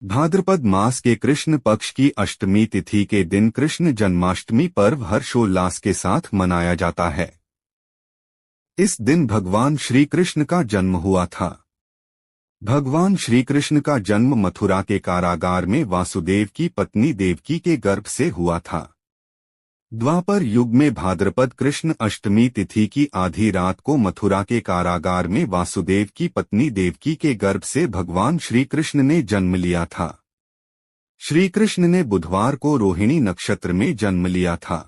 भाद्रपद मास के कृष्ण पक्ष की अष्टमी तिथि के दिन कृष्ण जन्माष्टमी पर्व हर्षोल्लास के साथ मनाया जाता है। इस दिन भगवान श्री कृष्ण का जन्म हुआ था। भगवान श्री कृष्ण का जन्म मथुरा के कारागार में वासुदेव की पत्नी देवकी के गर्भ से हुआ था। द्वापर युग में भाद्रपद कृष्ण अष्टमी तिथि की आधी रात को मथुरा के कारागार में वासुदेव की पत्नी देवकी के गर्भ से भगवान श्री कृष्ण ने जन्म लिया था। श्री कृष्ण ने बुधवार को रोहिणी नक्षत्र में जन्म लिया था।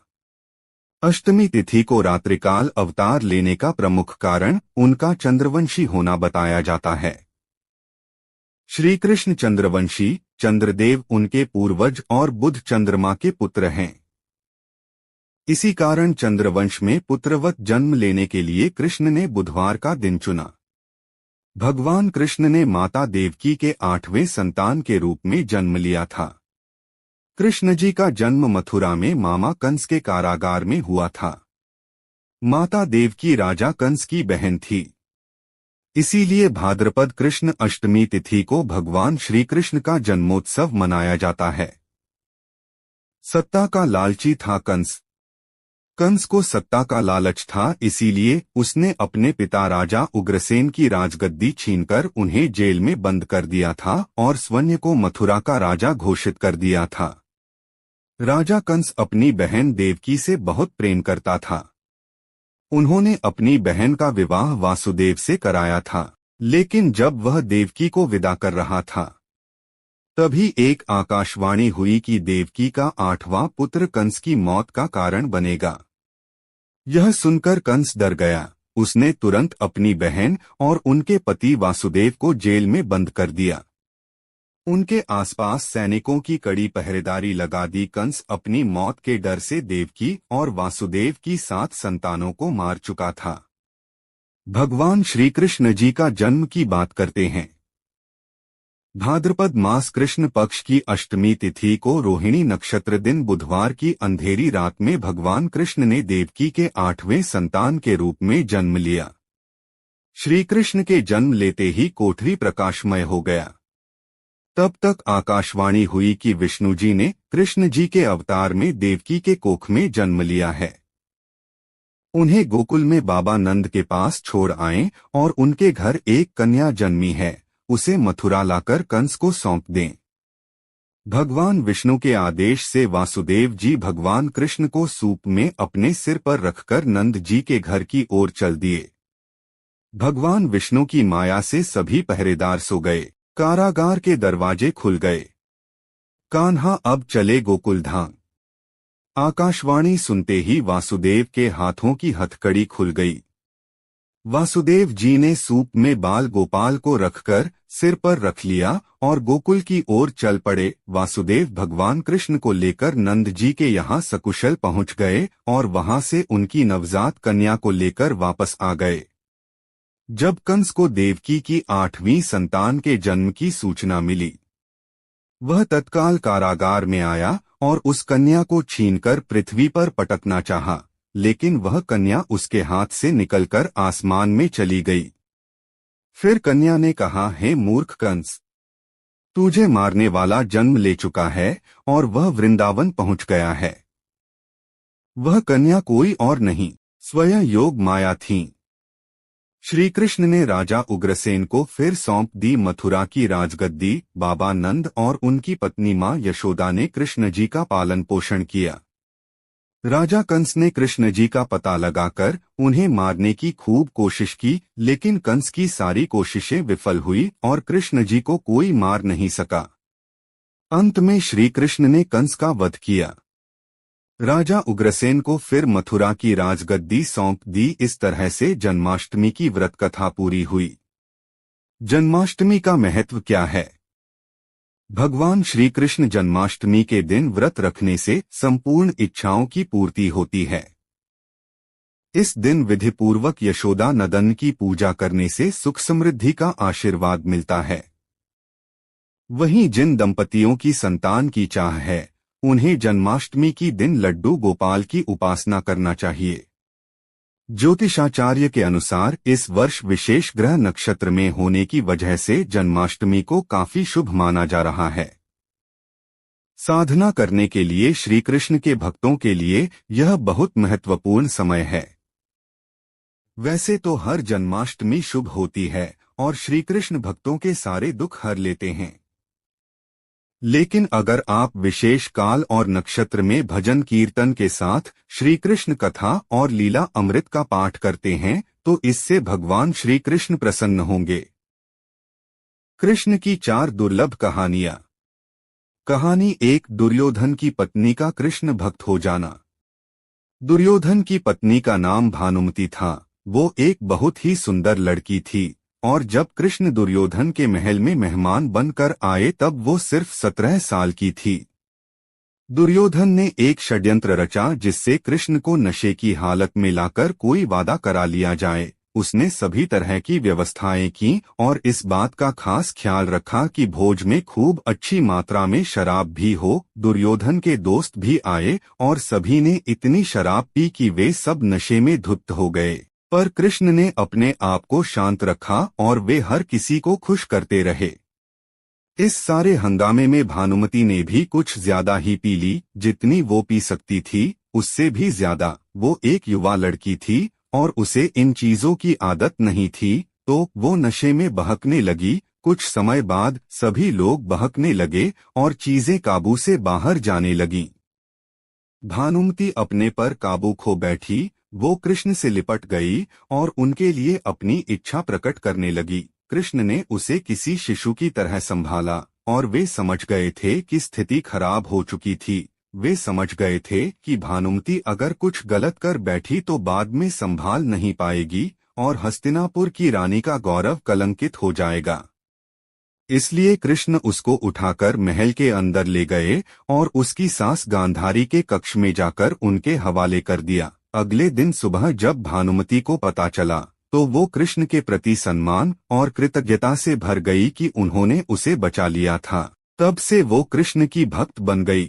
अष्टमी तिथि को रात्रिकाल अवतार लेने का प्रमुख कारण उनका चंद्रवंशी होना बताया जाता है। श्री कृष्ण चंद्रवंशी, चंद्रदेव उनके पूर्वज और बुध चंद्रमा के पुत्र हैं। इसी कारण चंद्रवंश में पुत्रवत जन्म लेने के लिए कृष्ण ने बुधवार का दिन चुना। भगवान कृष्ण ने माता देवकी के 8वें संतान के रूप में जन्म लिया था। कृष्ण जी का जन्म मथुरा में मामा कंस के कारागार में हुआ था। माता देवकी राजा कंस की बहन थी। इसीलिए भाद्रपद कृष्ण अष्टमी तिथि को भगवान श्री कृष्ण का जन्मोत्सव मनाया जाता है। सत्ता का लालची था कंस। कंस को सत्ता का लालच था, इसीलिए उसने अपने पिता राजा उग्रसेन की राजगद्दी छीनकर उन्हें जेल में बंद कर दिया था और स्वयं को मथुरा का राजा घोषित कर दिया था। राजा कंस अपनी बहन देवकी से बहुत प्रेम करता था। उन्होंने अपनी बहन का विवाह वासुदेव से कराया था, लेकिन जब वह देवकी को विदा कर रहा था तभी एक आकाशवाणी हुई कि देवकी का 8वां पुत्र कंस की मौत का कारण बनेगा। यह सुनकर कंस डर गया। उसने तुरंत अपनी बहन और उनके पति वासुदेव को जेल में बंद कर दिया। उनके आसपास सैनिकों की कड़ी पहरेदारी लगा दी। कंस अपनी मौत के डर से देवकी और वासुदेव की 7 संतानों को मार चुका था। भगवान श्री कृष्ण जी का जन्म की बात करते हैं। भाद्रपद मास कृष्ण पक्ष की अष्टमी तिथि को रोहिणी नक्षत्र दिन बुधवार की अंधेरी रात में भगवान कृष्ण ने देवकी के 8वें संतान के रूप में जन्म लिया। श्री कृष्ण के जन्म लेते ही कोठरी प्रकाशमय हो गया। तब तक आकाशवाणी हुई कि विष्णु जी ने कृष्ण जी के अवतार में देवकी के कोख में जन्म लिया है। उन्हें गोकुल में बाबा नंद के पास छोड़ आएं और उनके घर एक कन्या जन्मी है, उसे मथुरा लाकर कंस को सौंप दें। भगवान विष्णु के आदेश से वासुदेव जी भगवान कृष्ण को सूप में अपने सिर पर रखकर नंद जी के घर की ओर चल दिए। भगवान विष्णु की माया से सभी पहरेदार सो गए। कारागार के दरवाजे खुल गए। कान्हा अब चले गोकुल धाम। आकाशवाणी सुनते ही वासुदेव के हाथों की हथकड़ी खुल गई। वासुदेव जी ने सूप में बाल गोपाल को रखकर सिर पर रख लिया और गोकुल की ओर चल पड़े। वासुदेव भगवान कृष्ण को लेकर नंद जी के यहाँ सकुशल पहुँच गए और वहां से उनकी नवजात कन्या को लेकर वापस आ गए। जब कंस को देवकी की 8वीं संतान के जन्म की सूचना मिली, वह तत्काल कारागार में आया और उस कन्या को छीनकर पृथ्वी पर पटकना चाहा, लेकिन वह कन्या उसके हाथ से निकलकर आसमान में चली गई। फिर कन्या ने कहा, हे मूर्ख कंस, तुझे मारने वाला जन्म ले चुका है और वह वृंदावन पहुंच गया है। वह कन्या कोई और नहीं, स्वयं योग माया थी। श्री कृष्ण ने राजा उग्रसेन को फिर सौंप दी मथुरा की राजगद्दी। बाबा नंद और उनकी पत्नी मां यशोदा ने कृष्ण जी का पालन पोषण किया। राजा कंस ने कृष्ण जी का पता लगाकर उन्हें मारने की खूब कोशिश की, लेकिन कंस की सारी कोशिशें विफल हुई और कृष्ण जी को कोई मार नहीं सका। अंत में श्री कृष्ण ने कंस का वध किया। राजा उग्रसेन को फिर मथुरा की राजगद्दी सौंप दी। इस तरह से जन्माष्टमी की व्रत कथा पूरी हुई। जन्माष्टमी का महत्व क्या है? भगवान श्री कृष्ण जन्माष्टमी के दिन व्रत रखने से संपूर्ण इच्छाओं की पूर्ति होती है। इस दिन विधिपूर्वक यशोदा नंदन की पूजा करने से सुख समृद्धि का आशीर्वाद मिलता है। वहीं जिन दंपतियों की संतान की चाह है, उन्हें जन्माष्टमी की दिन लड्डू गोपाल की उपासना करना चाहिए। ज्योतिषाचार्य के अनुसार इस वर्ष विशेष ग्रह नक्षत्र में होने की वजह से जन्माष्टमी को काफी शुभ माना जा रहा है। साधना करने के लिए श्री कृष्ण के भक्तों के लिए यह बहुत महत्वपूर्ण समय है। वैसे तो हर जन्माष्टमी शुभ होती है और श्री कृष्ण भक्तों के सारे दुख हर लेते हैं, लेकिन अगर आप विशेष काल और नक्षत्र में भजन कीर्तन के साथ श्री कृष्ण कथा और लीला अमृत का पाठ करते हैं तो इससे भगवान श्री कृष्ण प्रसन्न होंगे। कृष्ण की 4 दुर्लभ कहानियां। कहानी 1, दुर्योधन की पत्नी का कृष्ण भक्त हो जाना। दुर्योधन की पत्नी का नाम भानुमति था। वो एक बहुत ही सुंदर लड़की थी और जब कृष्ण दुर्योधन के महल में मेहमान बनकर आए तब वो सिर्फ 17 साल की थी। दुर्योधन ने एक षड्यंत्र रचा जिससे कृष्ण को नशे की हालत में लाकर कोई वादा करा लिया जाए। उसने सभी तरह की व्यवस्थाएं की और इस बात का खास ख्याल रखा कि भोज में खूब अच्छी मात्रा में शराब भी हो। दुर्योधन के दोस्त भी आए और सभी ने इतनी शराब पी कि वे सब नशे में धुत हो गए, पर कृष्ण ने अपने आप को शांत रखा और वे हर किसी को खुश करते रहे। इस सारे हंगामे में भानुमति ने भी कुछ ज्यादा ही पी ली, जितनी वो पी सकती थी उससे भी ज्यादा। वो एक युवा लड़की थी और उसे इन चीजों की आदत नहीं थी, तो वो नशे में बहकने लगी। कुछ समय बाद सभी लोग बहकने लगे और चीजें काबू से बाहर जाने लगीं। भानुमति अपने पर काबू खो बैठी। वो कृष्ण से लिपट गई और उनके लिए अपनी इच्छा प्रकट करने लगी। कृष्ण ने उसे किसी शिशु की तरह संभाला और वे समझ गए थे कि स्थिति खराब हो चुकी थी। वे समझ गए थे कि भानुमति अगर कुछ गलत कर बैठी तो बाद में संभाल नहीं पाएगी और हस्तिनापुर की रानी का गौरव कलंकित हो जाएगा। इसलिए कृष्ण उसको उठाकर महल के अंदर ले गए और उसकी सास गांधारी के कक्ष में जाकर उनके हवाले कर दिया। अगले दिन सुबह जब भानुमति को पता चला तो वो कृष्ण के प्रति सम्मान और कृतज्ञता से भर गई कि उन्होंने उसे बचा लिया था। तब से वो कृष्ण की भक्त बन गई।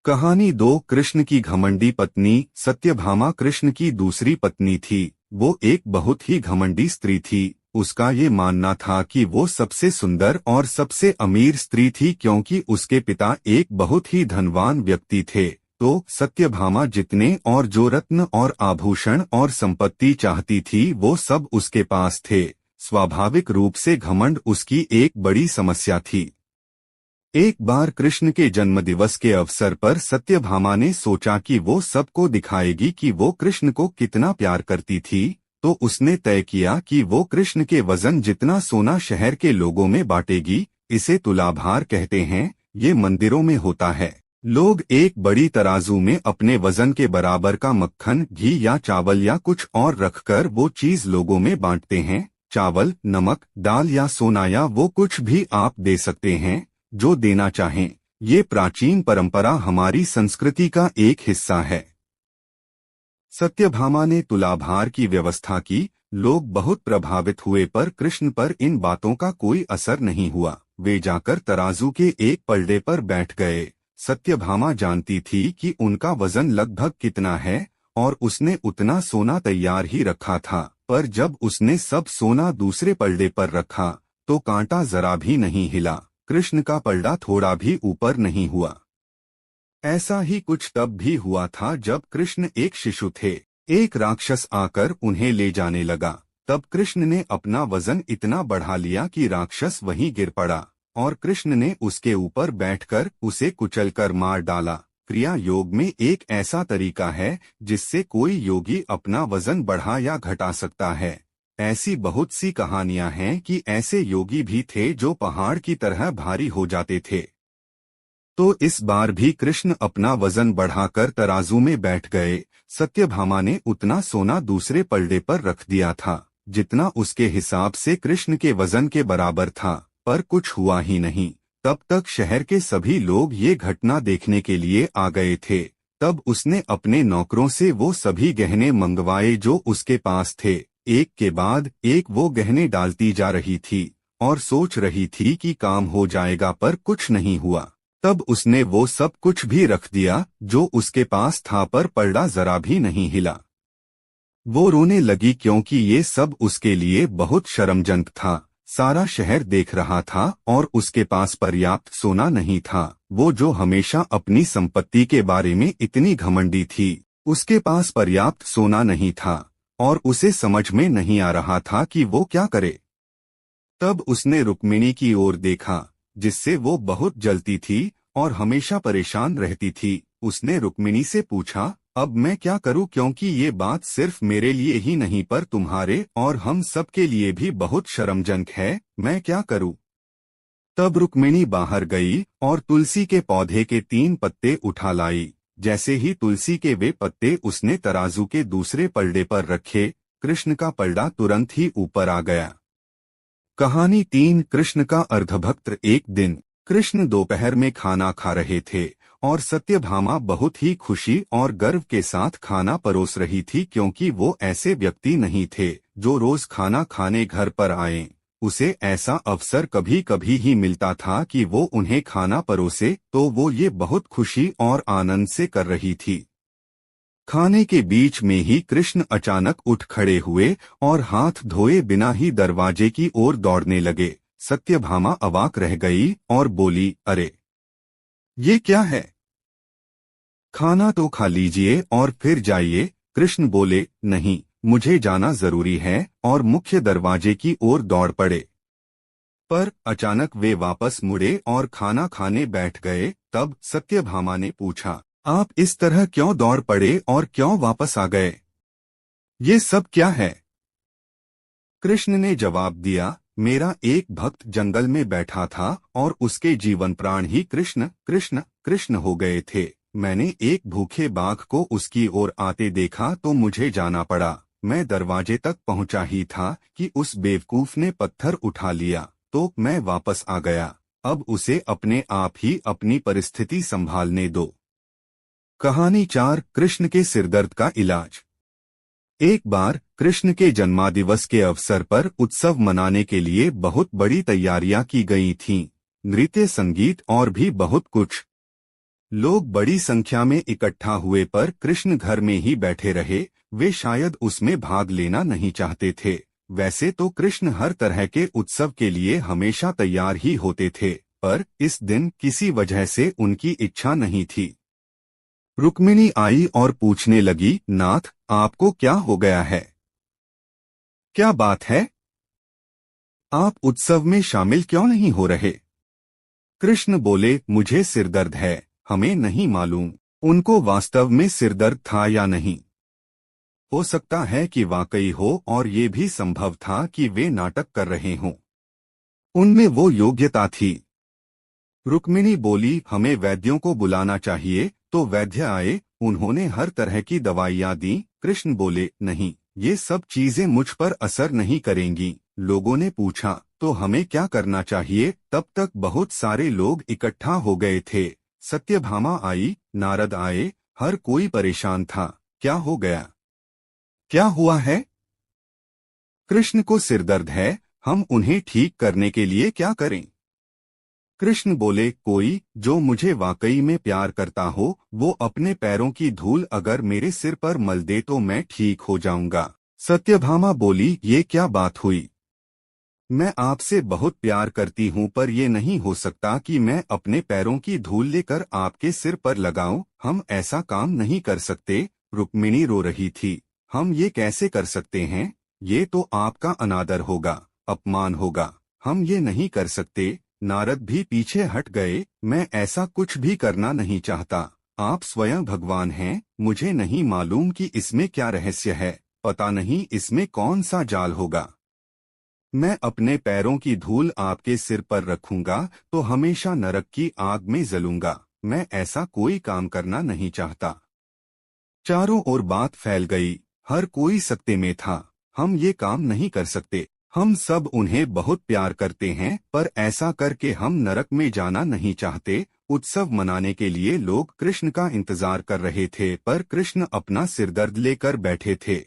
कहानी 2, कृष्ण की घमंडी पत्नी। सत्यभामा कृष्ण की दूसरी पत्नी थी। वो एक बहुत ही घमंडी स्त्री थी। उसका ये मानना था कि वो सबसे सुंदर और सबसे अमीर स्त्री थी क्योंकि उसके पिता एक बहुत ही धनवान व्यक्ति थे। तो सत्यभामा जितने और जो रत्न और आभूषण और संपत्ति चाहती थी वो सब उसके पास थे। स्वाभाविक रूप से घमंड उसकी एक बड़ी समस्या थी। एक बार कृष्ण के जन्मदिवस के अवसर पर सत्यभामा ने सोचा कि वो सबको दिखाएगी कि वो कृष्ण को कितना प्यार करती थी। तो उसने तय किया कि वो कृष्ण के वजन जितना सोना शहर के लोगों में बांटेगी। इसे तुलाभार कहते हैं। ये मंदिरों में होता है। लोग एक बड़ी तराजू में अपने वजन के बराबर का मक्खन, घी या चावल या कुछ और रखकर वो चीज लोगों में बांटते हैं। चावल, नमक, दाल या सोना या वो कुछ भी आप दे सकते हैं जो देना चाहें। ये प्राचीन परंपरा हमारी संस्कृति का एक हिस्सा है। सत्यभामा ने तुलाभार की व्यवस्था की। लोग बहुत प्रभावित हुए पर कृष्ण पर इन बातों का कोई असर नहीं हुआ। वे जाकर तराजू के एक पलड़े पर बैठ गए। सत्यभामा जानती थी कि उनका वजन लगभग कितना है और उसने उतना सोना तैयार ही रखा था, पर जब उसने सब सोना दूसरे पलड़े पर रखा तो कांटा जरा भी नहीं हिला। कृष्ण का पलड़ा थोड़ा भी ऊपर नहीं हुआ। ऐसा ही कुछ तब भी हुआ था जब कृष्ण एक शिशु थे। एक राक्षस आकर उन्हें ले जाने लगा। तब कृष्ण ने अपना वजन इतना बढ़ा लिया कि राक्षस वहीं गिर पड़ा और कृष्ण ने उसके ऊपर बैठकर उसे कुचलकर मार डाला। क्रिया योग में एक ऐसा तरीका है जिससे कोई योगी अपना वजन बढ़ा या घटा सकता है। ऐसी बहुत सी कहानियां हैं कि ऐसे योगी भी थे जो पहाड़ की तरह भारी हो जाते थे। तो इस बार भी कृष्ण अपना वजन बढ़ाकर तराजू में बैठ गए। सत्यभामा ने उतना सोना दूसरे पलड़े पर रख दिया था जितना उसके हिसाब से कृष्ण के वजन के बराबर था, पर कुछ हुआ ही नहीं। तब तक शहर के सभी लोग ये घटना देखने के लिए आ गए थे। तब उसने अपने नौकरों से वो सभी गहने मंगवाए जो उसके पास थे। एक के बाद एक वो गहने डालती जा रही थी और सोच रही थी कि काम हो जाएगा, पर कुछ नहीं हुआ। तब उसने वो सब कुछ भी रख दिया जो उसके पास था, पर पलड़ा जरा भी नहीं हिला। वो रोने लगी क्योंकि ये सब उसके लिए बहुत शर्मजनक था। सारा शहर देख रहा था और उसके पास पर्याप्त सोना नहीं था। वो जो हमेशा अपनी संपत्ति के बारे में इतनी घमंडी थी, उसके पास पर्याप्त सोना नहीं था और उसे समझ में नहीं आ रहा था कि वो क्या करे। तब उसने रुक्मिणी की ओर देखा, जिससे वो बहुत जलती थी और हमेशा परेशान रहती थी। उसने रुक्मिणी से पूछा, अब मैं क्या करूं, क्योंकि ये बात सिर्फ मेरे लिए ही नहीं पर तुम्हारे और हम सब के लिए भी बहुत शर्मजनक है। मैं क्या करूं? तब रुक्मिणी बाहर गई और तुलसी के पौधे के 3 पत्ते उठा लाई। जैसे ही तुलसी के वे पत्ते उसने तराजू के दूसरे पलड़े पर रखे, कृष्ण का पलड़ा तुरंत ही ऊपर आ गया। कहानी 3। कृष्ण का अर्धभक्त। एक दिन कृष्ण दोपहर में खाना खा रहे थे और सत्यभामा बहुत ही खुशी और गर्व के साथ खाना परोस रही थी, क्योंकि वो ऐसे व्यक्ति नहीं थे जो रोज खाना खाने घर पर आए। उसे ऐसा अवसर कभी कभी ही मिलता था कि वो उन्हें खाना परोसे, तो वो ये बहुत खुशी और आनंद से कर रही थी। खाने के बीच में ही कृष्ण अचानक उठ खड़े हुए और हाथ धोए बिना ही दरवाजे की ओर दौड़ने लगे। सत्यभामा अवाक रह गई और बोली, अरे ये क्या है? खाना तो खा लीजिए और फिर जाइए। कृष्ण बोले, नहीं, मुझे जाना जरूरी है, और मुख्य दरवाजे की ओर दौड़ पड़े। पर अचानक वे वापस मुड़े और खाना खाने बैठ गए। तब सत्यभामा ने पूछा, आप इस तरह क्यों दौड़ पड़े और क्यों वापस आ गए? ये सब क्या है? कृष्ण ने जवाब दिया, मेरा एक भक्त जंगल में बैठा था और उसके जीवन प्राण ही कृष्ण कृष्ण कृष्ण हो गए थे। मैंने एक भूखे बाघ को उसकी ओर आते देखा तो मुझे जाना पड़ा। मैं दरवाजे तक पहुंचा ही था कि उस बेवकूफ ने पत्थर उठा लिया, तो मैं वापस आ गया। अब उसे अपने आप ही अपनी परिस्थिति संभालने दो। कहानी 4। कृष्ण के सिरदर्द का इलाज। एक बार कृष्ण के जन्मदिवस के अवसर पर उत्सव मनाने के लिए बहुत बड़ी तैयारियां की गई थीं। नृत्य, संगीत और भी बहुत कुछ। लोग बड़ी संख्या में इकट्ठा हुए पर कृष्ण घर में ही बैठे रहे। वे शायद उसमें भाग लेना नहीं चाहते थे। वैसे तो कृष्ण हर तरह के उत्सव के लिए हमेशा तैयार ही होते थे, पर इस दिन किसी वजह से उनकी इच्छा नहीं थी। रुक्मिणी आई और पूछने लगी, नाथ, आपको क्या हो गया है? क्या बात है? आप उत्सव में शामिल क्यों नहीं हो रहे? कृष्ण बोले, मुझे सिरदर्द है। हमें नहीं मालूम उनको वास्तव में सिरदर्द था या नहीं। हो सकता है कि वाकई हो, और ये भी संभव था कि वे नाटक कर रहे हों। उनमें वो योग्यता थी। रुक्मिणी बोली, हमें वैद्यों को बुलाना चाहिए। तो वैद्य आए। उन्होंने हर तरह की दवाइयां दी। कृष्ण बोले, नहीं, ये सब चीजें मुझ पर असर नहीं करेंगी। लोगों ने पूछा, तो हमें क्या करना चाहिए? तब तक बहुत सारे लोग इकट्ठा हो गए थे। सत्यभामा आई, नारद आए, हर कोई परेशान था। क्या हो गया? क्या हुआ है? कृष्ण को सिरदर्द है। हम उन्हें ठीक करने के लिए क्या करें? कृष्ण बोले, कोई जो मुझे वाकई में प्यार करता हो, वो अपने पैरों की धूल अगर मेरे सिर पर मल दे तो मैं ठीक हो जाऊंगा। सत्यभामा बोली, ये क्या बात हुई? मैं आपसे बहुत प्यार करती हूँ, पर ये नहीं हो सकता कि मैं अपने पैरों की धूल लेकर आपके सिर पर लगाऊं। हम ऐसा काम नहीं कर सकते। रुक्मिणी रो रही थी। हम ये कैसे कर सकते हैं? ये तो आपका अनादर होगा, अपमान होगा। हम ये नहीं कर सकते। नारद भी पीछे हट गए। मैं ऐसा कुछ भी करना नहीं चाहता। आप स्वयं भगवान हैं। मुझे नहीं मालूम कि इसमें क्या रहस्य है। पता नहीं इसमें कौन सा जाल होगा। मैं अपने पैरों की धूल आपके सिर पर रखूंगा तो हमेशा नरक की आग में जलूंगा। मैं ऐसा कोई काम करना नहीं चाहता। चारों ओर बात फैल गई। हर कोई सकते में था। हम ये काम नहीं कर सकते। हम सब उन्हें बहुत प्यार करते हैं, पर ऐसा करके हम नरक में जाना नहीं चाहते। उत्सव मनाने के लिए लोग कृष्ण का इंतजार कर रहे थे, पर कृष्ण अपना सिरदर्द लेकर बैठे थे।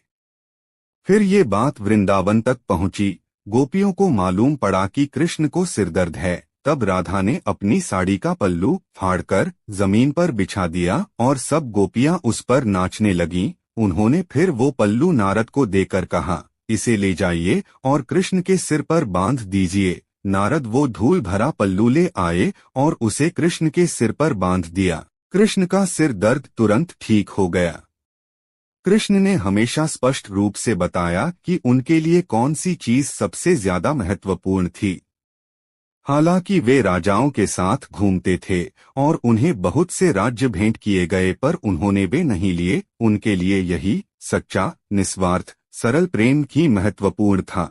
फिर ये बात वृंदावन तक पहुंची। गोपियों को मालूम पड़ा कि कृष्ण को सिरदर्द है। तब राधा ने अपनी साड़ी का पल्लू फाड़कर जमीन पर बिछा दिया और सब गोपियां उस पर नाचने लगीं। उन्होंने फिर वो पल्लू नारद को देकर कहा, इसे ले जाइए और कृष्ण के सिर पर बांध दीजिए। नारद वो धूल भरा पल्लू ले आए और उसे कृष्ण के सिर पर बांध दिया। कृष्ण का सिर दर्द तुरंत ठीक हो गया। कृष्ण ने हमेशा स्पष्ट रूप से बताया कि उनके लिए कौन सी चीज सबसे ज्यादा महत्वपूर्ण थी। हालांकि वे राजाओं के साथ घूमते थे और उन्हें बहुत से राज्य भेंट किए गए, पर उन्होंने वे नहीं लिए। उनके लिए यही सच्चा, निस्वार्थ, सरल प्रेम ही महत्वपूर्ण था।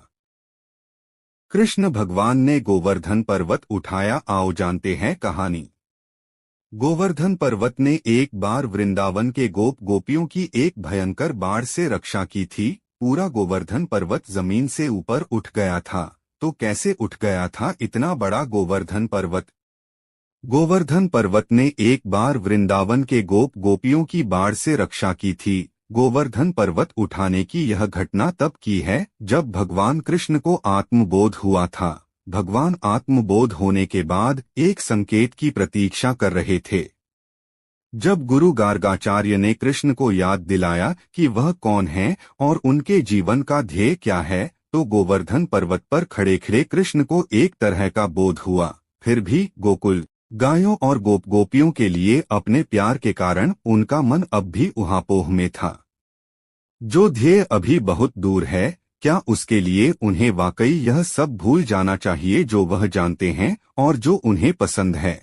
कृष्ण भगवान ने गोवर्धन पर्वत उठाया। आओ जानते हैं कहानी। गोवर्धन पर्वत ने एक बार वृंदावन के गोप गोपियों की एक भयंकर बाढ़ से रक्षा की थी। पूरा गोवर्धन पर्वत जमीन से ऊपर उठ गया था। तो कैसे उठ गया था इतना बड़ा गोवर्धन पर्वत? गोवर्धन पर्वत ने एक बार वृंदावन के गोप गोपियों की बाढ़ से रक्षा की थी। गोवर्धन पर्वत उठाने की यह घटना तब की है जब भगवान कृष्ण को आत्मबोध हुआ था। भगवान आत्मबोध होने के बाद एक संकेत की प्रतीक्षा कर रहे थे। जब गुरु गार्गाचार्य ने कृष्ण को याद दिलाया कि वह कौन है और उनके जीवन का ध्येय क्या है, तो गोवर्धन पर्वत पर खड़े खड़े कृष्ण को एक तरह का बोध हुआ। फिर भी गोकुल, गायों और गोप गोपियों के लिए अपने प्यार के कारण उनका मन अब भी ऊहापोह में था। जो ध्येय अभी बहुत दूर है, क्या उसके लिए उन्हें वाकई यह सब भूल जाना चाहिए जो वह जानते हैं और जो उन्हें पसंद है?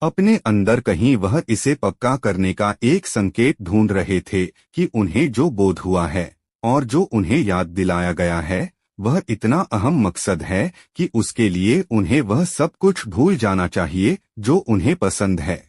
अपने अंदर कहीं वह इसे पक्का करने का एक संकेत ढूंढ रहे थे कि उन्हें जो बोध हुआ है और जो उन्हें याद दिलाया गया है, वह इतना अहम मकसद है कि उसके लिए उन्हें वह सब कुछ भूल जाना चाहिए जो उन्हें पसंद है।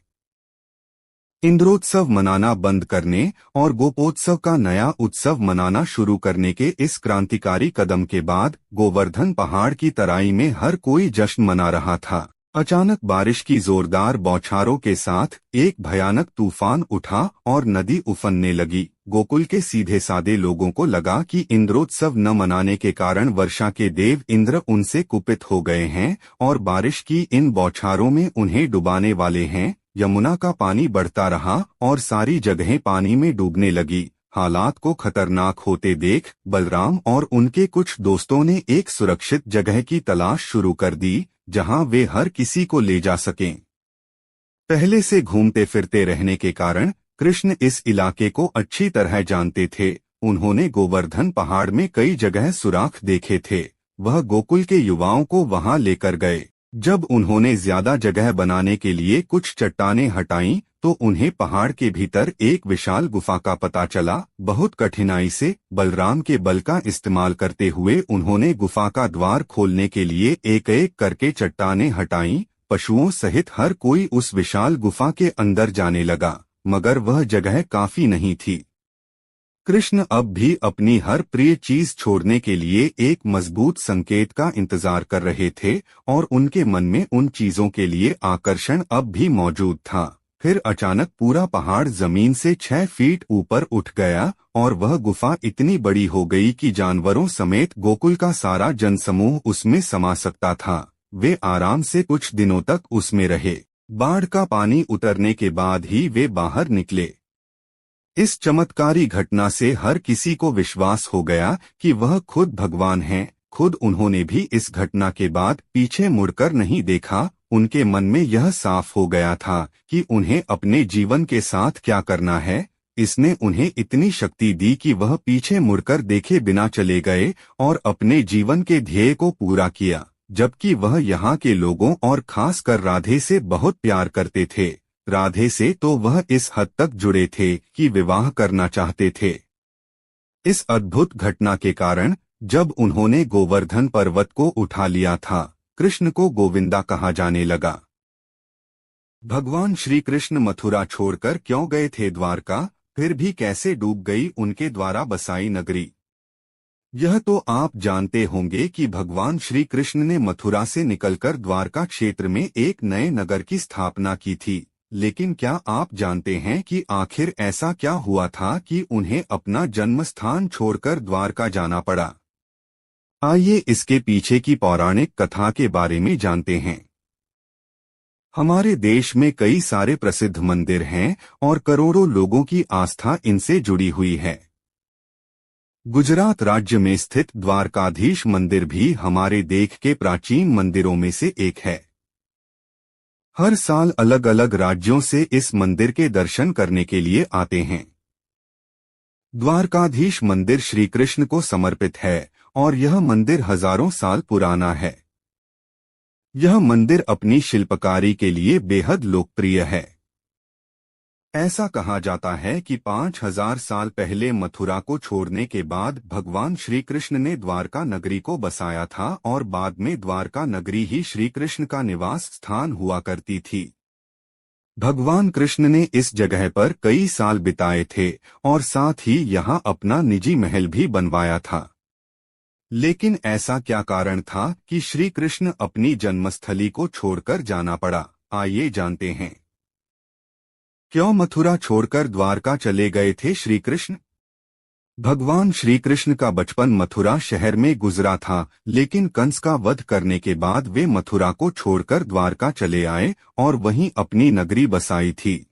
इंद्रोत्सव मनाना बंद करने और गोपोत्सव का नया उत्सव मनाना शुरू करने के इस क्रांतिकारी कदम के बाद गोवर्धन पहाड़ की तराई में हर कोई जश्न मना रहा था। अचानक बारिश की जोरदार बौछारों के साथ एक भयानक तूफान उठा और नदी उफनने लगी। गोकुल के सीधे सादे लोगों को लगा कि इंद्रोत्सव न मनाने के कारण वर्षा के देव इंद्र उनसे कुपित हो गए हैं और बारिश की इन बौछारों में उन्हें डुबाने वाले हैं। यमुना का पानी बढ़ता रहा और सारी जगहें पानी में डूबने लगी। हालात को खतरनाक होते देख बलराम और उनके कुछ दोस्तों ने एक सुरक्षित जगह की तलाश शुरू कर दी जहां वे हर किसी को ले जा सकें। पहले से घूमते फिरते रहने के कारण कृष्ण इस इलाके को अच्छी तरह जानते थे। उन्होंने गोवर्धन पहाड़ में कई जगह सुराख देखे थे। वह गोकुल के युवाओं को वहां लेकर गए। जब उन्होंने ज्यादा जगह बनाने के लिए कुछ चट्टानें हटाईं, तो उन्हें पहाड़ के भीतर एक विशाल गुफा का पता चला। बहुत कठिनाई से बलराम के बल का इस्तेमाल करते हुए उन्होंने गुफा का द्वार खोलने के लिए एक एक करके चट्टानें हटाईं। पशुओं सहित हर कोई उस विशाल गुफा के अंदर जाने लगा, मगर वह जगह काफी नहीं थी। कृष्ण अब भी अपनी हर प्रिय चीज छोड़ने के लिए एक मजबूत संकेत का इंतजार कर रहे थे और उनके मन में उन चीजों के लिए आकर्षण अब भी मौजूद था। फिर अचानक पूरा पहाड़ जमीन से 6 फीट ऊपर उठ गया और वह गुफा इतनी बड़ी हो गई कि जानवरों समेत गोकुल का सारा जनसमूह उसमें समा सकता था। वे आराम से कुछ दिनों तक उसमें रहे। बाढ़ का पानी उतरने के बाद ही वे बाहर निकले। इस चमत्कारी घटना से हर किसी को विश्वास हो गया कि वह खुद भगवान हैं। खुद उन्होंने भी इस घटना के बाद पीछे मुड़कर नहीं देखा। उनके मन में यह साफ हो गया था कि उन्हें अपने जीवन के साथ क्या करना है। इसने उन्हें इतनी शक्ति दी कि वह पीछे मुड़कर देखे बिना चले गए और अपने जीवन के ध्येय को पूरा किया। जबकि वह यहाँ के लोगों और खासकर राधे से बहुत प्यार करते थे। राधे से तो वह इस हद तक जुड़े थे कि विवाह करना चाहते थे। इस अद्भुत घटना के कारण जब उन्होंने गोवर्धन पर्वत को उठा लिया था, कृष्ण को गोविंदा कहा जाने लगा। भगवान श्री कृष्ण मथुरा छोड़कर क्यों गए थे द्वारका? फिर भी कैसे डूब गई उनके द्वारा बसाई नगरी? यह तो आप जानते होंगे कि भगवान श्री कृष्ण ने मथुरा से निकलकर द्वारका क्षेत्र में एक नए नगर की स्थापना की थी। लेकिन क्या आप जानते हैं कि आखिर ऐसा क्या हुआ था कि उन्हें अपना जन्मस्थान छोड़कर द्वारका जाना पड़ा? आइए इसके पीछे की पौराणिक कथा के बारे में जानते हैं। हमारे देश में कई सारे प्रसिद्ध मंदिर हैं और करोड़ों लोगों की आस्था इनसे जुड़ी हुई है। गुजरात राज्य में स्थित द्वारकाधीश मंदिर भी हमारे देश के प्राचीन मंदिरों में से एक है। हर साल अलग अलग राज्यों से इस मंदिर के दर्शन करने के लिए आते हैं। द्वारकाधीश मंदिर श्री कृष्ण को समर्पित है और यह मंदिर हजारों साल पुराना है। यह मंदिर अपनी शिल्पकारी के लिए बेहद लोकप्रिय है। ऐसा कहा जाता है कि 5000 साल पहले मथुरा को छोड़ने के बाद भगवान श्री कृष्ण ने द्वारका नगरी को बसाया था और बाद में द्वारका नगरी ही श्री कृष्ण का निवास स्थान हुआ करती थी। भगवान कृष्ण ने इस जगह पर कई साल बिताए थे और साथ ही यहाँ अपना निजी महल भी बनवाया था। लेकिन ऐसा क्या कारण था कि श्री कृष्ण अपनी जन्मस्थली को छोड़कर जाना पड़ा? आइए जानते हैं। क्यों मथुरा छोड़कर द्वारका चले गए थे श्री कृष्ण? भगवान श्री कृष्ण का बचपन मथुरा शहर में गुजरा था, लेकिन कंस का वध करने के बाद वे मथुरा को छोड़कर द्वारका चले आए और वहीं अपनी नगरी बसाई थी।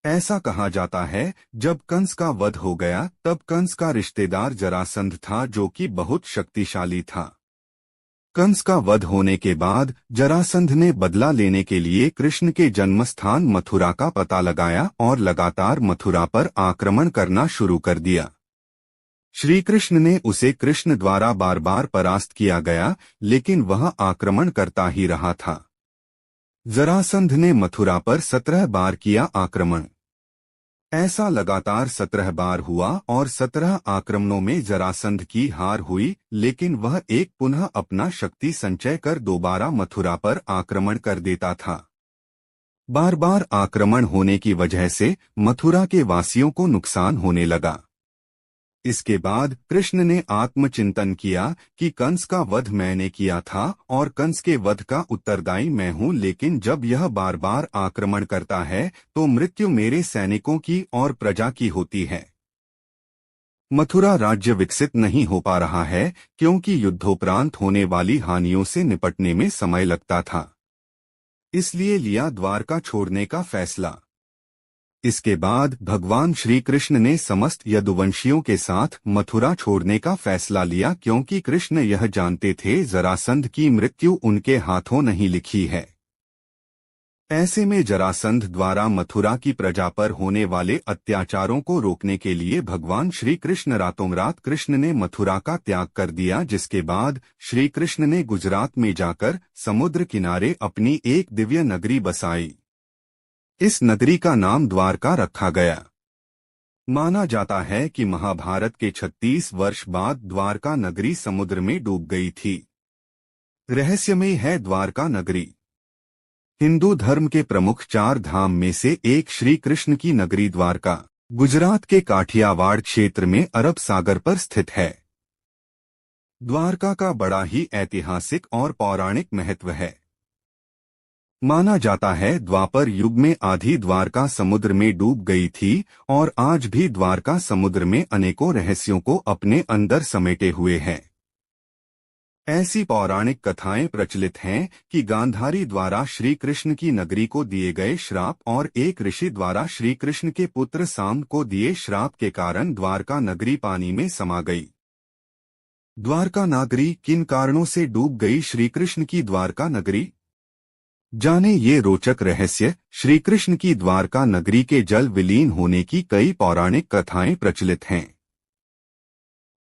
ऐसा कहा जाता है जब कंस का वध हो गया तब कंस का रिश्तेदार जरासंध था जो कि बहुत शक्तिशाली था। कंस का वध होने के बाद जरासंध ने बदला लेने के लिए कृष्ण के जन्मस्थान मथुरा का पता लगाया और लगातार मथुरा पर आक्रमण करना शुरू कर दिया। श्री कृष्ण ने उसे कृष्ण द्वारा बार बार परास्त किया गया, लेकिन वह आक्रमण करता ही रहा था। जरासंध ने मथुरा पर 17 बार किया आक्रमण। ऐसा लगातार 17 बार हुआ और 17 आक्रमणों में जरासंध की हार हुई, लेकिन वह एक पुनः अपना शक्ति संचय कर दोबारा मथुरा पर आक्रमण कर देता था। बार बार आक्रमण होने की वजह से मथुरा के वासियों को नुकसान होने लगा। इसके बाद कृष्ण ने आत्मचिंतन किया कि कंस का वध मैंने किया था और कंस के वध का उत्तरदायी मैं हूँ, लेकिन जब यह बार बार आक्रमण करता है तो मृत्यु मेरे सैनिकों की और प्रजा की होती है। मथुरा राज्य विकसित नहीं हो पा रहा है क्योंकि युद्धोपरांत होने वाली हानियों से निपटने में समय लगता था। इसलिए लिया द्वारका छोड़ने का फैसला। इसके बाद भगवान श्री कृष्ण ने समस्त यदुवंशियों के साथ मथुरा छोड़ने का फैसला लिया, क्योंकि कृष्ण यह जानते थे जरासंध की मृत्यु उनके हाथों नहीं लिखी है। ऐसे में जरासंध द्वारा मथुरा की प्रजा पर होने वाले अत्याचारों को रोकने के लिए भगवान श्री कृष्ण रातों रात कृष्ण ने मथुरा का त्याग कर दिया, जिसके बाद श्री कृष्ण ने गुजरात में जाकर समुद्र किनारे अपनी एक दिव्य नगरी बसाई। इस नगरी का नाम द्वारका रखा गया। माना जाता है कि महाभारत के 36 वर्ष बाद द्वारका नगरी समुद्र में डूब गई थी। रहस्यमय है द्वारका नगरी। हिंदू धर्म के प्रमुख 4 धाम में से एक श्री कृष्ण की नगरी द्वारका गुजरात के काठियावाड़ क्षेत्र में अरब सागर पर स्थित है। द्वारका का बड़ा ही ऐतिहासिक और पौराणिक महत्व है। माना जाता है द्वापर युग में आधी द्वारका समुद्र में डूब गई थी और आज भी द्वारका समुद्र में अनेकों रहस्यों को अपने अंदर समेटे हुए है। ऐसी पौराणिक कथाएं प्रचलित हैं कि गांधारी द्वारा श्री कृष्ण की नगरी को दिए गए श्राप और एक ऋषि द्वारा श्री कृष्ण के पुत्र सांब को दिए श्राप के कारण द्वारका नगरी पानी में समा गई। द्वारका नगरी किन कारणों से डूब गई श्री कृष्ण की द्वारका नगरी? जाने ये रोचक रहस्य। श्री कृष्ण की द्वारका नगरी के जल विलीन होने की कई पौराणिक कथाएं प्रचलित हैं।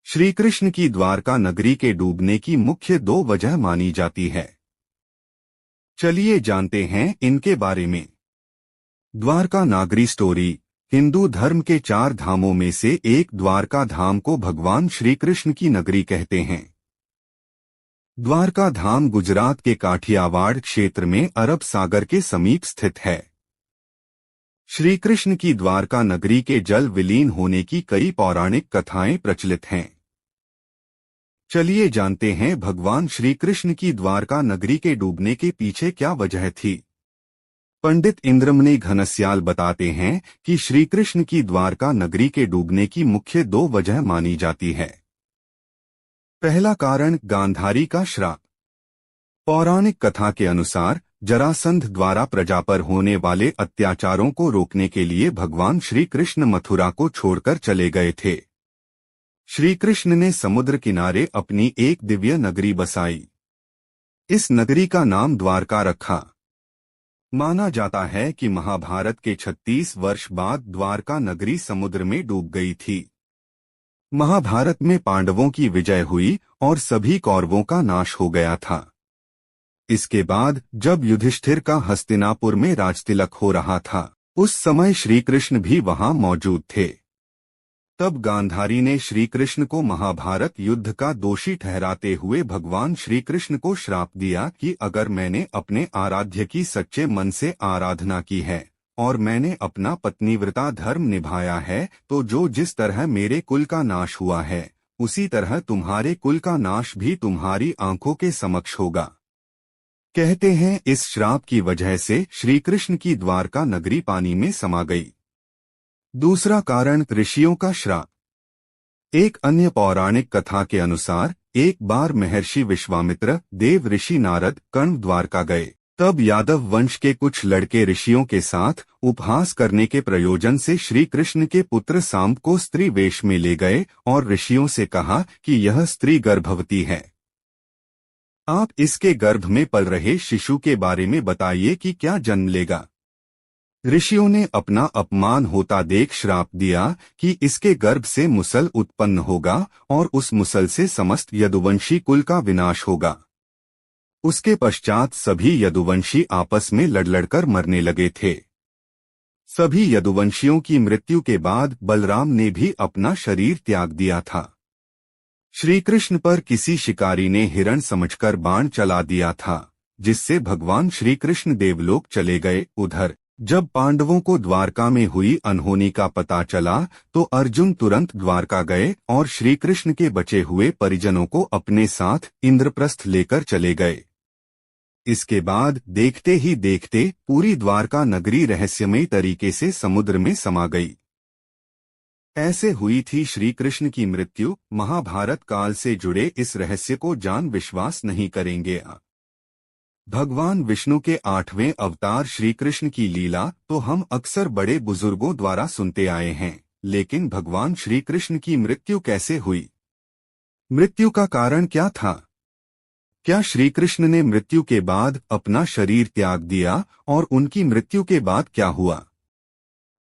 श्री कृष्ण की द्वारका नगरी के डूबने की मुख्य 2 वजह मानी जाती है। चलिए जानते हैं इनके बारे में। द्वारका नगरी स्टोरी। हिंदू धर्म के 4 धामों में से एक द्वारका धाम को भगवान श्री कृष्ण की नगरी कहते हैं। द्वारका धाम गुजरात के काठियावाड़ क्षेत्र में अरब सागर के समीप स्थित है। श्री कृष्ण की द्वारका नगरी के जल विलीन होने की कई पौराणिक कथाएं प्रचलित हैं। चलिए जानते हैं भगवान श्री कृष्ण की द्वारका नगरी के डूबने के पीछे क्या वजह थी। पंडित इंद्रमणि घनश्याल बताते हैं कि श्री कृष्ण की द्वारका नगरी के डूबने की मुख्य 2 वजह मानी जाती है। पहला कारण गांधारी का श्राप। पौराणिक कथा के अनुसार जरासंध द्वारा प्रजा पर होने वाले अत्याचारों को रोकने के लिए भगवान श्री कृष्ण मथुरा को छोड़कर चले गए थे। श्री कृष्ण ने समुद्र किनारे अपनी एक दिव्य नगरी बसाई। इस नगरी का नाम द्वारका रखा। माना जाता है कि महाभारत के 36 वर्ष बाद द्वारका नगरी समुद्र में डूब गई थी। महाभारत में पांडवों की विजय हुई और सभी कौरवों का नाश हो गया था। इसके बाद जब युधिष्ठिर का हस्तिनापुर में राजतिलक हो रहा था, उस समय श्री कृष्ण भी वहां मौजूद थे। तब गांधारी ने श्री कृष्ण को महाभारत युद्ध का दोषी ठहराते हुए भगवान श्री कृष्ण को श्राप दिया कि अगर मैंने अपने आराध्य की सच्चे मन से आराधना की है और मैंने अपना पत्नीव्रता धर्म निभाया है, तो जो जिस तरह मेरे कुल का नाश हुआ है, उसी तरह तुम्हारे कुल का नाश भी तुम्हारी आंखों के समक्ष होगा। कहते हैं इस श्राप की वजह से श्री कृष्ण की द्वारका नगरी पानी में समा गई। दूसरा कारण ऋषियों का श्राप। एक अन्य पौराणिक कथा के अनुसार एक बार महर्षि विश्वामित्र, देव ऋषि नारद, कर्ण द्वारका गए। तब यादव वंश के कुछ लड़के ऋषियों के साथ उपहास करने के प्रयोजन से श्री कृष्ण के पुत्र सांब को स्त्री वेश में ले गए और ऋषियों से कहा कि यह स्त्री गर्भवती है। आप इसके गर्भ में पल रहे शिशु के बारे में बताइए कि क्या जन्म लेगा। ऋषियों ने अपना अपमान होता देख श्राप दिया कि इसके गर्भ से मुसल उत्पन्न होगा और उस मुसल से समस्त यदुवंशी कुल का विनाश होगा। उसके पश्चात सभी यदुवंशी आपस में लड़कर मरने लगे थे। सभी यदुवंशियों की मृत्यु के बाद बलराम ने भी अपना शरीर त्याग दिया था। श्री कृष्ण पर किसी शिकारी ने हिरण समझकर बाण चला दिया था, जिससे भगवान श्री कृष्ण देवलोक चले गए। उधर जब पांडवों को द्वारका में हुई अनहोनी का पता चला तो अर्जुन तुरंत द्वारका गए और श्री कृष्ण के बचे हुए परिजनों को अपने साथ इंद्रप्रस्थ लेकर चले गए। इसके बाद देखते ही देखते पूरी द्वारका नगरी रहस्यमय तरीके से समुद्र में समा गई। ऐसे हुई थी श्री कृष्ण की मृत्यु। महाभारत काल से जुड़े इस रहस्य को जान विश्वास नहीं करेंगे। भगवान विष्णु के 8वें अवतार श्री कृष्ण की लीला तो हम अक्सर बड़े बुजुर्गों द्वारा सुनते आए हैं, लेकिन भगवान श्री कृष्ण की मृत्यु कैसे हुई? मृत्यु का कारण क्या था? क्या श्री कृष्ण ने मृत्यु के बाद अपना शरीर त्याग दिया और उनकी मृत्यु के बाद क्या हुआ?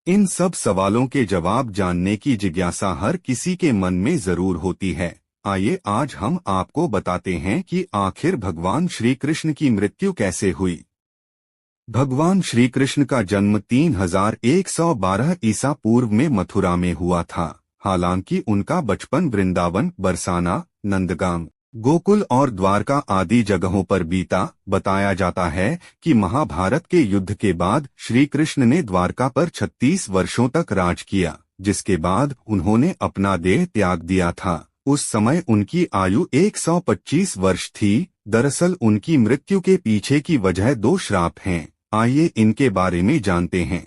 इन सब सवालों के जवाब जानने की जिज्ञासा हर किसी के मन में जरूर होती है। आइए आज हम आपको बताते हैं कि आखिर भगवान श्री कृष्ण की मृत्यु कैसे हुई। भगवान श्री कृष्ण का जन्म 3112 ईसा पूर्व में मथुरा में हुआ था। हालांकि उनका बचपन वृंदावन, बरसाना, नंदगाम, गोकुल और द्वारका आदि जगहों पर बीता। बताया जाता है कि महाभारत के युद्ध के बाद श्री कृष्ण ने द्वारका पर 36 वर्षों तक राज किया, जिसके बाद उन्होंने अपना देह त्याग दिया था। उस समय उनकी आयु 125 वर्ष थी। दरअसल उनकी मृत्यु के पीछे की वजह 2 श्राप हैं। आइए इनके बारे में जानते हैं।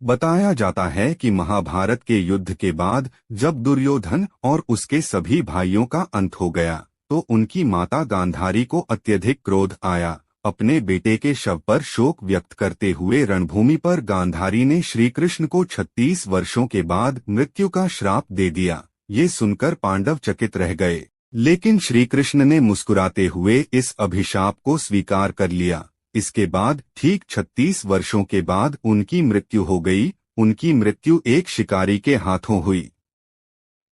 बताया जाता है कि महाभारत के युद्ध के बाद जब दुर्योधन और उसके सभी भाइयों का अंत हो गया तो उनकी माता गांधारी को अत्यधिक क्रोध आया। अपने बेटे के शव पर शोक व्यक्त करते हुए रणभूमि पर गांधारी ने श्री कृष्ण को 36 वर्षों के बाद मृत्यु का श्राप दे दिया। ये सुनकर पांडव चकित रह गए, लेकिन श्री कृष्ण ने मुस्कुराते हुए इस अभिशाप को स्वीकार कर लिया। इसके बाद ठीक 36 वर्षों के बाद उनकी मृत्यु हो गई। उनकी मृत्यु एक शिकारी के हाथों हुई।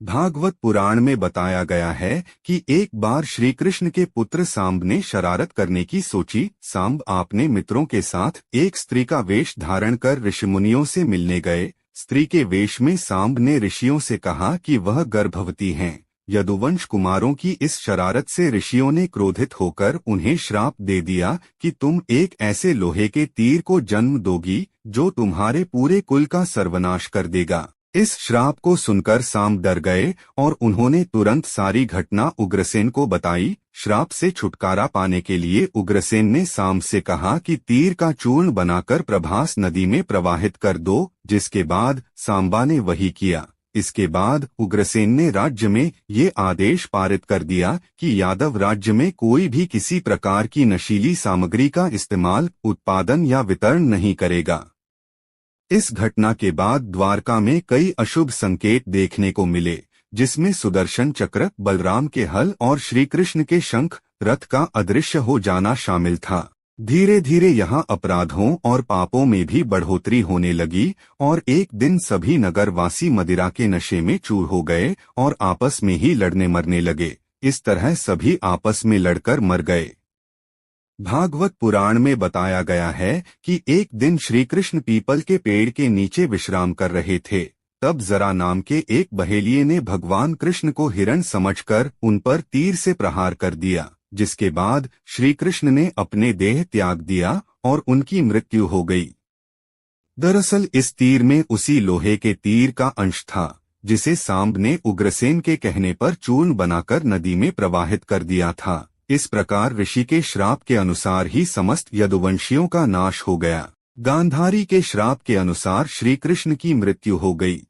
भागवत पुराण में बताया गया है कि एक बार श्री कृष्ण के पुत्र सांब ने शरारत करने की सोची। सांब अपने मित्रों के साथ एक स्त्री का वेश धारण कर ऋषिमुनियों से मिलने गए। स्त्री के वेश में सांब ने ऋषियों से कहा कि वह गर्भवती हैं। यदुवंश कुमारों की इस शरारत से ऋषियों ने क्रोधित होकर उन्हें श्राप दे दिया कि तुम एक ऐसे लोहे के तीर को जन्म दोगी जो तुम्हारे पूरे कुल का सर्वनाश कर देगा। इस श्राप को सुनकर सांब डर गए और उन्होंने तुरंत सारी घटना उग्रसेन को बताई। श्राप से छुटकारा पाने के लिए उग्रसेन ने सांब से कहा कि तीर का चूर्ण बनाकर प्रभास नदी में प्रवाहित कर दो, जिसके बाद सांबा ने वही किया। इसके बाद उग्रसेन ने राज्य में ये आदेश पारित कर दिया कि यादव राज्य में कोई भी किसी प्रकार की नशीली सामग्री का इस्तेमाल, उत्पादन या वितरण नहीं करेगा। इस घटना के बाद द्वारका में कई अशुभ संकेत देखने को मिले, जिसमें सुदर्शन चक्र, बलराम के हल और श्री कृष्ण के शंख, रथ का अदृश्य हो जाना शामिल था। धीरे धीरे यहाँ अपराधों और पापों में भी बढ़ोतरी होने लगी और एक दिन सभी नगरवासी मदिरा के नशे में चूर हो गए और आपस में ही लड़ने मरने लगे। इस तरह सभी आपस में लड़कर मर गए। भागवत पुराण में बताया गया है कि एक दिन श्री कृष्ण पीपल के पेड़ के नीचे विश्राम कर रहे थे। तब जरा नाम के एक बहेलिये ने भगवान कृष्ण को हिरण समझकर उन पर तीर से प्रहार कर दिया, जिसके बाद श्री कृष्ण ने अपने देह त्याग दिया और उनकी मृत्यु हो गई। दरअसल इस तीर में उसी लोहे के तीर का अंश था जिसे सांब ने उग्रसेन के कहने पर चूर्ण बनाकर नदी में प्रवाहित कर दिया था। इस प्रकार ऋषि के श्राप के अनुसार ही समस्त यदुवंशियों का नाश हो गया। गांधारी के श्राप के अनुसार श्री कृष्ण की मृत्यु हो गई।